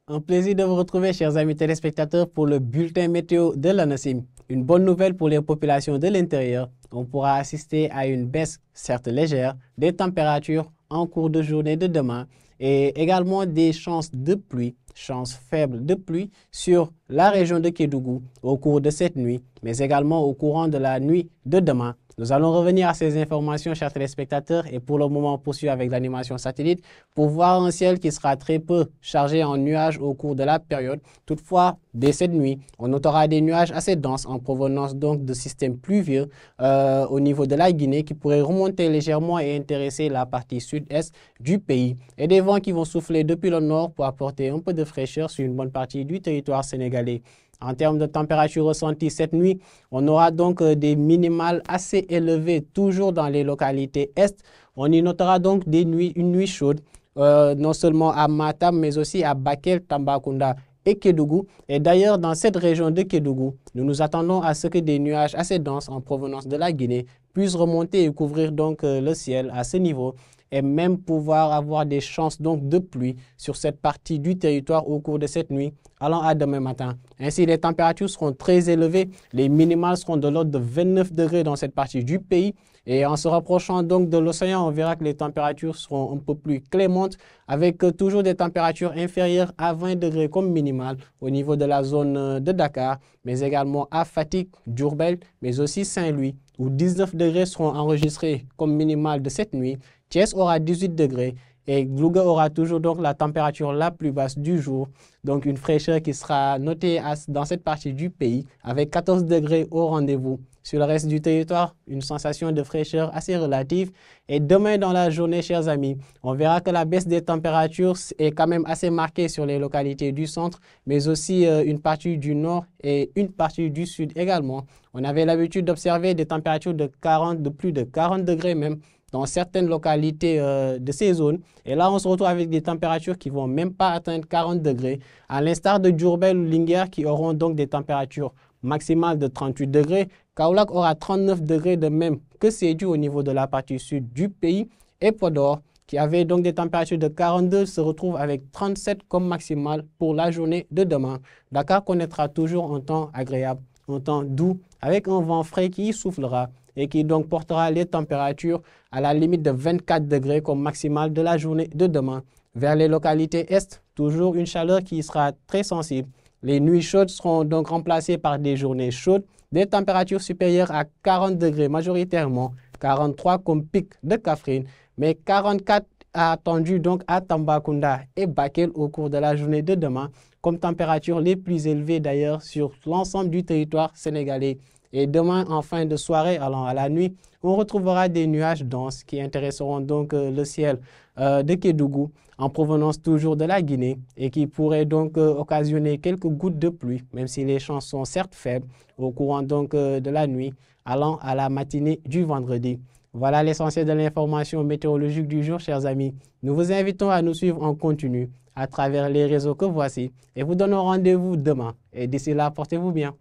Un plaisir de vous retrouver, chers amis téléspectateurs, pour le bulletin météo de l'ANACIM. Une bonne nouvelle pour les populations de l'intérieur. On pourra assister à une baisse, certes légère, des températures en cours de journée de demain et également des chances de pluie, chances faibles de pluie sur la région de Kédougou au cours de cette nuit, mais également au courant de la nuit de demain. Nous allons revenir à ces informations, chers téléspectateurs, et pour le moment, poursuivre avec l'animation satellite pour voir un ciel qui sera très peu chargé en nuages au cours de la période. Toutefois, dès cette nuit, on notera des nuages assez denses en provenance donc de systèmes pluvieux au niveau de la Guinée qui pourraient remonter légèrement et intéresser la partie sud-est du pays. Et des vents qui vont souffler depuis le nord pour apporter un peu de fraîcheur sur une bonne partie du territoire sénégalais. En termes de température ressentie cette nuit, on aura donc des minimales assez élevées toujours dans les localités est. On y notera donc une nuit chaude, non seulement à Matam, mais aussi à Bakel, Tambacounda et Kédougou. Et d'ailleurs, dans cette région de Kédougou, nous nous attendons à ce que des nuages assez denses en provenance de la Guinée puissent remonter et couvrir donc le ciel à ce niveau et même pouvoir avoir des chances donc de pluie sur cette partie du territoire au cours de cette nuit allant à demain matin. Ainsi, les températures seront très élevées. Les minimales seront de l'ordre de 29 degrés dans cette partie du pays. Et en se rapprochant donc de l'océan, on verra que les températures seront un peu plus clémentes avec toujours des températures inférieures à 20 degrés comme minimale au niveau de la zone de Dakar, mais également à Fatick, Diourbel, mais aussi Saint-Louis, où 19 degrés seront enregistrés comme minimale de cette nuit. Thiès aura 18 degrés et Louga aura toujours donc la température la plus basse du jour. Donc une fraîcheur qui sera notée dans cette partie du pays avec 14 degrés au rendez-vous. Sur le reste du territoire, une sensation de fraîcheur assez relative. Et demain dans la journée, chers amis, on verra que la baisse des températures est quand même assez marquée sur les localités du centre, mais aussi une partie du nord et une partie du sud également. On avait l'habitude d'observer des températures de plus de 40 degrés même dans certaines localités de ces zones. Et là, on se retrouve avec des températures qui ne vont même pas atteindre 40 degrés, à l'instar de Diourbel ou Linguère qui auront donc des températures maximales de 38 degrés. Kaolack aura 39 degrés de même que Sédhiou au niveau de la partie sud du pays. Et Podor, qui avait donc des températures de 42, se retrouve avec 37 comme maximale pour la journée de demain. Dakar connaîtra toujours un temps agréable, un temps doux, avec un vent frais qui y soufflera et qui donc portera les températures à la limite de 24 degrés comme maximale de la journée de demain. Vers les localités est, toujours une chaleur qui sera très sensible. Les nuits chaudes seront donc remplacées par des journées chaudes, des températures supérieures à 40 degrés majoritairement, 43 comme pic de Kaffrine, mais 44 attendu donc à Tambacounda et Bakel au cours de la journée de demain, comme températures les plus élevées d'ailleurs sur l'ensemble du territoire sénégalais. Et demain, en fin de soirée, allant à la nuit, on retrouvera des nuages denses qui intéresseront donc le ciel de Kédougou en provenance toujours de la Guinée et qui pourraient donc occasionner quelques gouttes de pluie, même si les chances sont certes faibles au courant donc de la nuit allant à la matinée du vendredi. Voilà l'essentiel de l'information météorologique du jour, chers amis. Nous vous invitons à nous suivre en continu à travers les réseaux que voici et vous donnons rendez-vous demain. Et d'ici là, portez-vous bien.